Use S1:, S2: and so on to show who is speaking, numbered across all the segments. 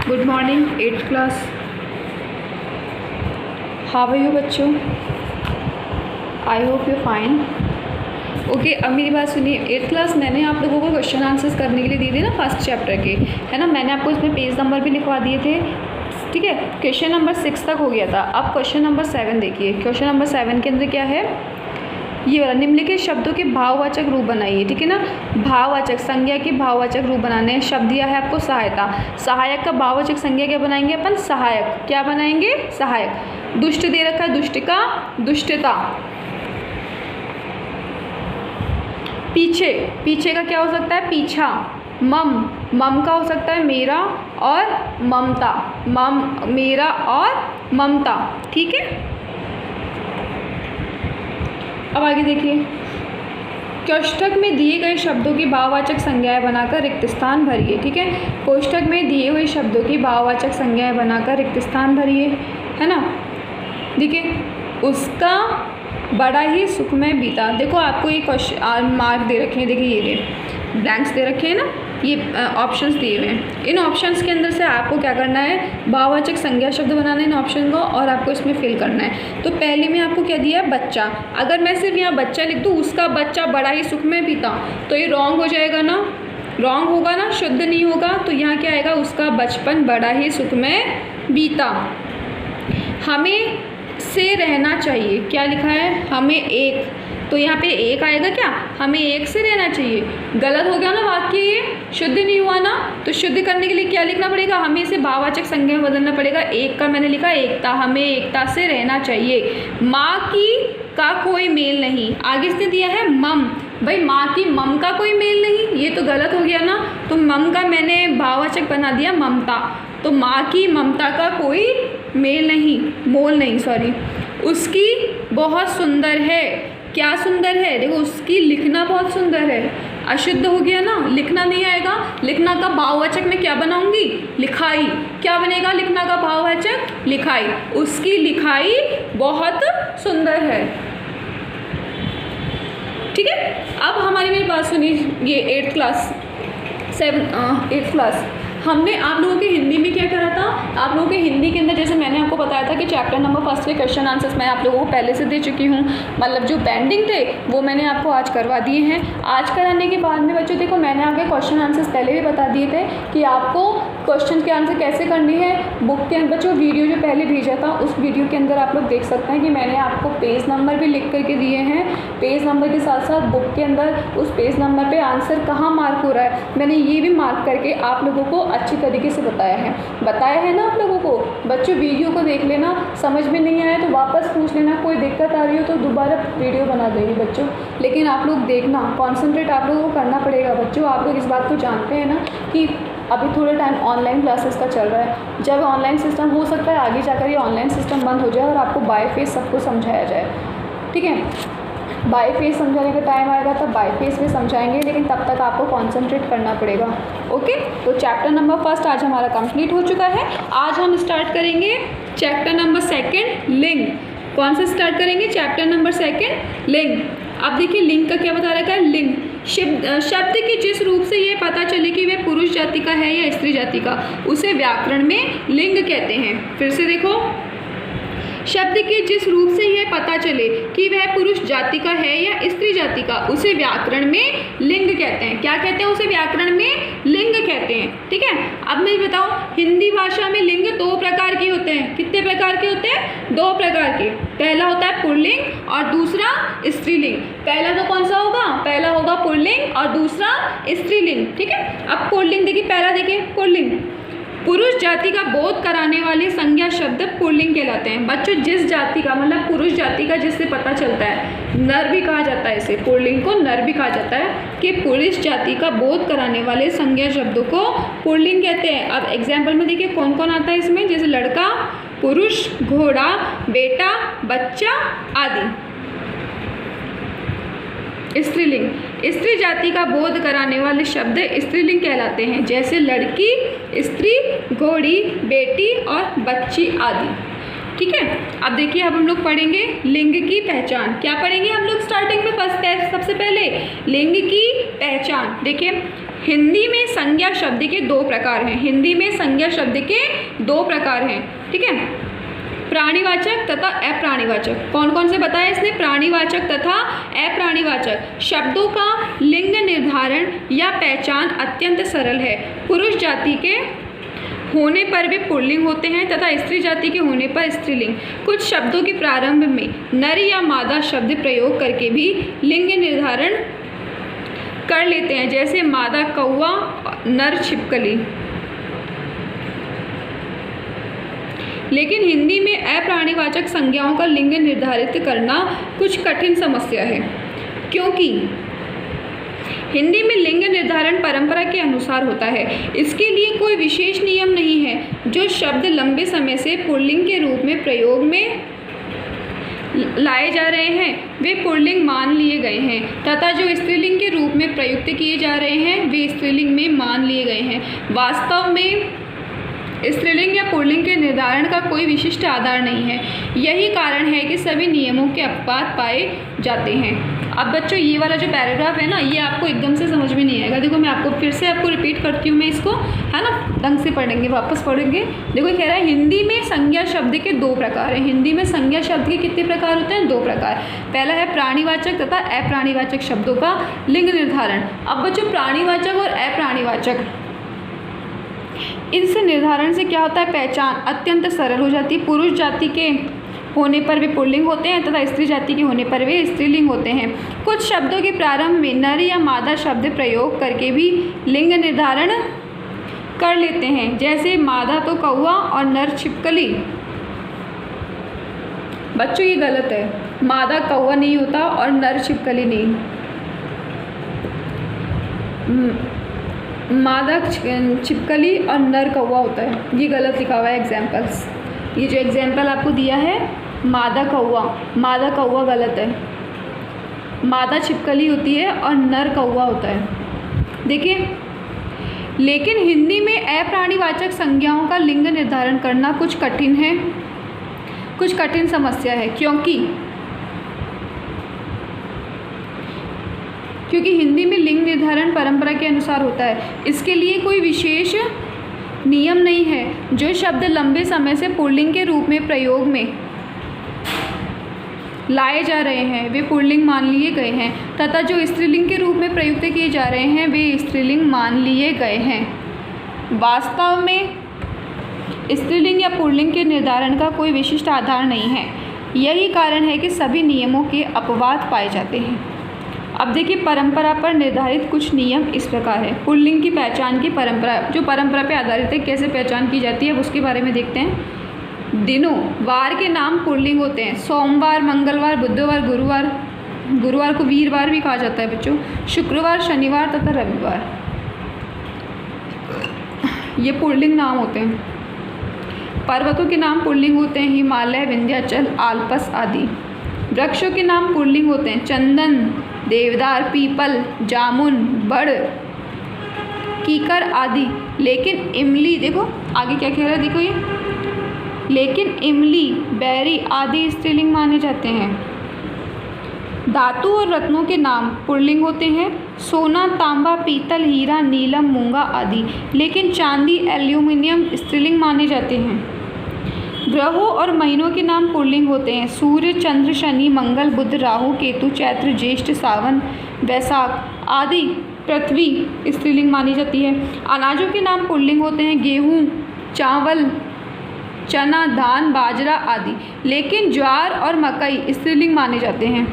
S1: Good morning eighth class. How are you बच्चों? I hope you fine. Okay, अब मेरी बात सुनिए। एट्थ क्लास मैंने आप लोगों को क्वेश्चन आंसर्स करने के लिए दिए थे ना, फर्स्ट चैप्टर के, है ना। मैंने आपको इसमें पेज नंबर भी लिखवा दिए थे, ठीक है। क्वेश्चन नंबर 6 तक हो गया था। अब क्वेश्चन नंबर 7 देखिए। क्वेश्चन नंबर 7 के अंदर क्या है, ये वाला, निम्नलिखित शब्दों के भाववाचक रूप बनाइए, ठीक है ना। भाववाचक संज्ञा के भाववाचक रूप बनाने हैं। शब्द दिया है आपको सहायता। सहायक का भाववाचक संज्ञा क्या बनाएंगे अपन? सहायक। क्या बनाएंगे? सहायक। दुष्ट दे रखा है, दुष्ट का दुष्टता। पीछे, पीछे का क्या हो सकता है? पीछा। मम, मम का हो सकता है मेरा और ममता। मम, मेरा और ममता, ठीक है। अब आगे देखिए। कोष्ठक में दिए गए शब्दों की भाववाचक संज्ञाएं बनाकर रिक्त स्थान भरिए, ठीक है। कोष्ठक में दिए हुए शब्दों की भाववाचक संज्ञाएं बनाकर रिक्त स्थान भरिए, है ना। देखिए, उसका बड़ा ही सुखमय बीता। देखो आपको ये क्वेश्चन मार्क दे रखे हैं, देखिए ये ब्लैंक्स दे रखे हैं ना, ये ऑप्शंस दिए हुए हैं। इन ऑप्शंस के अंदर से आपको क्या करना है? भाववाचक संज्ञा शब्द बनाना है इन ऑप्शन को, और आपको इसमें फिल करना है। तो पहले में आपको क्या दिया है? बच्चा। अगर मैं सिर्फ यहाँ बच्चा लिख दूँ, उसका बच्चा बड़ा ही सुखमय बीता, तो ये रॉन्ग हो जाएगा ना, रॉन्ग होगा ना, शुद्ध नहीं होगा। तो यहाँ क्या आएगा? उसका बचपन बड़ा ही सुखमय बीता। हमें से रहना चाहिए, क्या लिखा है? हमें एक, तो यहाँ पे एक आएगा क्या? हमें एक से रहना चाहिए। गलत हो गया ना वाक्य, ये शुद्ध नहीं हुआ ना। तो शुद्ध करने के लिए क्या लिखना पड़ेगा? हमें इसे भाववाचक संज्ञा में बदलना पड़ेगा। एक का मैंने लिखा एकता, हमें एकता से रहना चाहिए। माँ की का कोई मेल नहीं, आगे इसने दिया है मम। भाई माँ की मम का कोई मेल नहीं, ये तो गलत हो गया ना। तो मम का मैंने भाववाचक बना दिया ममता। तो माँ की ममता का कोई मेल नहीं, मोल नहीं, सॉरी। उसकी बहुत सुंदर है, क्या सुंदर है? देखो, उसकी लिखना बहुत सुंदर है, अशुद्ध हो गया ना, लिखना नहीं आएगा। लिखना का भाववाचक मैं क्या बनाऊंगी? लिखाई। क्या बनेगा लिखना का भाववाचक? लिखाई। उसकी लिखाई बहुत सुंदर है, ठीक है। अब हमारी मेरी बात सुनिए। ये एट्थ क्लास हमने आप लोगों के हिंदी में क्या करा था? आप लोगों के हिंदी के अंदर जैसे मैंने आपको बताया था कि चैप्टर नंबर 1 के क्वेश्चन आंसर्स मैं आप लोगों को पहले से दे चुकी हूँ। मतलब जो पेंडिंग थे वो मैंने आपको आज करवा दिए हैं। आज कराने के बाद में बच्चों देखो, मैंने आपके क्वेश्चन आंसर्स पहले भी बता दिए थे कि आपको क्वेश्चन के आंसर कैसे करनी है। बुक के अंदर बच्चों वीडियो जो पहले भेजा था, उस वीडियो के अंदर आप लोग देख सकते हैं कि मैंने आपको पेज नंबर भी लिख करके दिए हैं। पेज नंबर के साथ साथ बुक के अंदर उस पेज नंबर पर आंसर कहाँ मार्क हो रहा है, मैंने ये भी मार्क करके आप लोगों को अच्छी तरीके से बताया है ना आप लोगों को। बच्चों वीडियो को देख लेना, समझ में नहीं आया तो वापस पूछ लेना, कोई दिक्कत आ रही हो तो दोबारा वीडियो बना देंगे बच्चों। लेकिन आप लोग देखना, कॉन्सेंट्रेट आप लोगों को करना पड़ेगा बच्चों। आप लोग इस बात को जानते हैं ना कि अभी थोड़े टाइम ऑनलाइन क्लासेस का चल रहा है। जब ऑनलाइन सिस्टम, हो सकता है आगे जाकर ये ऑनलाइन सिस्टम बंद हो जाए और आपको बाय फेस सबको समझाया जाए, ठीक है। बाय फेस समझाने का टाइम आएगा तब बाय फेस में समझाएंगे, लेकिन तब तक आपको कॉन्सेंट्रेट करना पड़ेगा, ओके। तो चैप्टर नंबर 1 आज हमारा कंप्लीट हो चुका है। आज हम स्टार्ट करेंगे चैप्टर नंबर 2 लिंग। कौन सा स्टार्ट करेंगे? चैप्टर नंबर 2 लिंग। अब देखिए लिंग का क्या बता रखा है? लिंग शब्द के जिस रूप से ये पता चले कि वह पुरुष जाति का है या स्त्री जाति का, उसे व्याकरण में लिंग कहते हैं। फिर से देखो, शब्द के जिस रूप से यह पता चले कि वह पुरुष जाति का है या स्त्री जाति का, उसे व्याकरण में लिंग कहते हैं। क्या कहते हैं? उसे व्याकरण में लिंग कहते हैं, ठीक है। अब मैं बताओ, हिंदी भाषा में लिंग 2 प्रकार के होते हैं। कितने प्रकार के होते हैं? 2 प्रकार के। पहला होता है पुल्लिंग और दूसरा स्त्रीलिंग। पहला तो कौन सा होगा? पहला होगा पुल्लिंग और दूसरा स्त्रीलिंग, ठीक है। अब पुल्लिंग देखिए, पहला देखिए पुल्लिंग, पुरुष जाति का बोध कराने वाले संज्ञा शब्द पुल्लिंग कहलाते हैं। बच्चों जिस जाति का, मतलब पुरुष जाति का जिससे पता चलता है, नर भी कहा जाता है इसे, पुल्लिंग को नर भी कहा जाता है, कि पुरुष जाति का बोध कराने वाले संज्ञा शब्दों को पुल्लिंग कहते हैं। अब एग्जाम्पल में देखिए कौन कौन आता है इसमें, जैसे लड़का, पुरुष, घोड़ा, बेटा, बच्चा आदि। स्त्रीलिंग, स्त्री जाति का बोध कराने वाले शब्द स्त्रीलिंग कहलाते हैं, जैसे लड़की, स्त्री, घोड़ी, बेटी और बच्ची आदि, ठीक है। अब देखिए, अब हम लोग पढ़ेंगे लिंग की पहचान। क्या पढ़ेंगे हम लोग स्टार्टिंग में? फर्स्ट सबसे पहले लिंग की पहचान। देखिए, हिंदी में संज्ञा शब्द के दो प्रकार हैं। हिंदी में संज्ञा शब्द के दो प्रकार हैं, ठीक है, प्राणीवाचक तथा अप्राणीवाचक। कौन कौन से बताया इसने? प्राणीवाचक तथा अप्राणीवाचक। शब्दों का लिंग निर्धारण या पहचान अत्यंत सरल है। पुरुष जाति के होने पर भी पुल्लिंग होते हैं तथा स्त्री जाति के होने पर स्त्रीलिंग। कुछ शब्दों के प्रारंभ में नर या मादा शब्द प्रयोग करके भी लिंग निर्धारण कर लेते हैं, जैसे मादा कौवा, नर छिपकली। लेकिन हिंदी में अप्राणीवाचक संज्ञाओं का लिंग निर्धारित करना कुछ कठिन समस्या है, क्योंकि हिंदी में लिंग निर्धारण परंपरा के अनुसार होता है। इसके लिए कोई विशेष नियम नहीं है। जो शब्द लंबे समय से पुल्लिंग के रूप में प्रयोग में लाए जा रहे हैं वे पुल्लिंग मान लिए गए हैं तथा जो स्त्रीलिंग के रूप में प्रयुक्त किए जा रहे हैं वे स्त्रीलिंग में मान लिए गए हैं। वास्तव में स्त्रीलिंग या पुल्लिंग के निर्धारण का कोई विशिष्ट आधार नहीं है। यही कारण है कि सभी नियमों के अपवाद पाए जाते हैं। अब बच्चों ये वाला जो पैराग्राफ है ना, ये आपको एकदम से समझ में नहीं आएगा। देखो मैं आपको फिर से आपको रिपीट करती हूँ, मैं इसको, है ना, ढंग से पढ़ेंगे, वापस पढ़ेंगे। देखो कह रहा है हिंदी में संज्ञा शब्द के दो प्रकार हैं। हिंदी में संज्ञा शब्द के कितने प्रकार होते हैं? दो प्रकार। पहला है प्राणीवाचक तथा अप्राणीवाचक शब्दों का लिंग निर्धारण। अब बच्चों प्राणीवाचक और अप्राणीवाचक, इनसे निर्धारण से क्या होता है? पहचान अत्यंत सरल हो जाती है। पुरुष जाति के होने पर वे पुल्लिंग होते हैं तथा स्त्री जाति के होने पर वे स्त्रीलिंग होते हैं। कुछ शब्दों के प्रारंभ में नर या मादा शब्द प्रयोग करके भी लिंग निर्धारण कर लेते हैं, जैसे मादा तो कौवा और नर छिपकली। बच्चों ये गलत है, मादा कौवा नहीं होता और नर छिपकली नहीं। मादा छिपकली और नर कौवा होता है, ये गलत लिखा हुआ है एग्जाम्पल्स। ये जो एग्जाम्पल आपको दिया है मादा कौवा गलत है। मादा छिपकली होती है और नर कौवा होता है। देखिए, लेकिन हिंदी में अप्राणीवाचक संज्ञाओं का लिंग निर्धारण करना कुछ कठिन है, कुछ कठिन समस्या है, क्योंकि हिंदी में लिंग निर्धारण परंपरा के अनुसार होता है। इसके लिए कोई विशेष नियम नहीं है। जो शब्द लंबे समय से पुल्लिंग के रूप में प्रयोग में लाए जा रहे हैं वे पुल्लिंग मान लिए गए हैं तथा जो स्त्रीलिंग के रूप में प्रयुक्त किए जा रहे हैं वे स्त्रीलिंग मान लिए गए हैं। वास्तव में स्त्रीलिंग या पुल्लिंग के निर्धारण का कोई विशिष्ट आधार नहीं है। यही कारण है कि सभी नियमों के अपवाद पाए जाते हैं। अब देखिए, परंपरा पर निर्धारित कुछ नियम इस प्रकार है। पुल्लिंग की पहचान की परंपरा, जो परंपरा पर आधारित है, कैसे पहचान की जाती है उसके बारे में देखते हैं। दिनों, वार के नाम पुल्लिंग होते हैं। सोमवार, मंगलवार, बुधवार, गुरुवार को वीरवार भी कहा जाता है बच्चों। शुक्रवार, शनिवार तथा रविवार, ये पुल्लिंग नाम होते हैं। पर्वतों के नाम पुल्लिंग होते हैं। हिमालय, विंध्याचल, आल्प्स आदि। वृक्षों के नाम पुल्लिंग होते हैं। चंदन, देवदार, पीपल, जामुन, बड़, कीकर आदि। लेकिन इमली, देखो आगे क्या कह रहा है, देखो ये, लेकिन इमली, बैरी आदि स्त्रीलिंग माने जाते हैं। धातु और रत्नों के नाम पुल्लिंग होते हैं। सोना, तांबा, पीतल, हीरा, नीलम, मूंगा आदि। लेकिन चांदी, एल्यूमिनियम स्त्रीलिंग माने जाते हैं। ग्रहों और महीनों के नाम पुल्लिंग होते हैं। सूर्य, चंद्र, शनि, मंगल, बुध, राहु, केतु, चैत्र, ज्येष्ठ, सावन, वैशाख आदि। पृथ्वी स्त्रीलिंग मानी जाती है। अनाजों के नाम पुल्लिंग होते हैं। गेहूँ, चावल, चना, धान, बाजरा आदि। लेकिन ज्वार और मकई स्त्रीलिंग माने जाते हैं।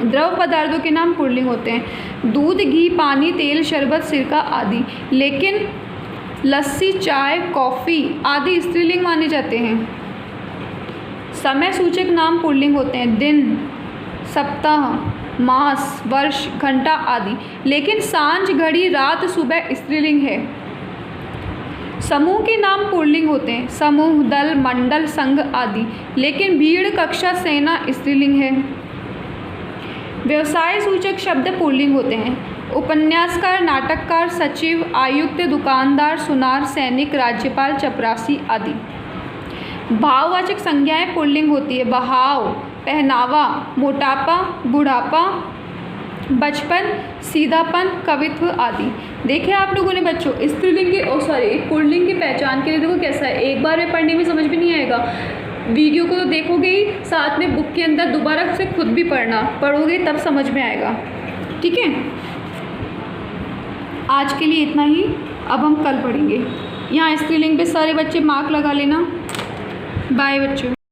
S1: द्रव पदार्थों के नाम पुल्लिंग होते हैं। दूध, घी, पानी, तेल, शरबत, सिरका आदि। लेकिन लस्सी, चाय, कॉफ़ी आदि स्त्रीलिंग माने जाते हैं। समय सूचक नाम पुल्लिंग होते हैं। दिन, सप्ताह, मास, वर्ष, घंटा आदि। लेकिन सांझ, घड़ी, रात, सुबह स्त्रीलिंग है। समूह के नाम पुल्लिंग होते हैं। समूह, दल, मंडल, संघ आदि। लेकिन भीड़, कक्षा, सेना स्त्रीलिंग है। व्यवसाय सूचक शब्द पुल्लिंग होते हैं। उपन्यासकार, नाटककार, सचिव, आयुक्त, दुकानदार, सुनार, सैनिक, राज्यपाल, चपरासी आदि। भाववाचक संज्ञाएं पुल्लिंग होती है। बहाव, पहनावा, मोटापा, बुढ़ापा, बचपन, सीधापन, कवित्व आदि। देखे आप लोगों ने बच्चों, स्त्रीलिंग की पुल्लिंग की पहचान के लिए देखो कैसा है, एक बार में पढ़ने में समझ भी नहीं आएगा, वीडियो को तो देखोगे ही, साथ में बुक के अंदर दोबारा से खुद भी पढ़ोगे तब समझ में आएगा। ठीक है, आज के लिए इतना ही, अब हम कल पढ़ेंगे। यहाँ स्त्रीलिंग पे सारे बच्चे मार्क लगा लेना। बाय बच्चों।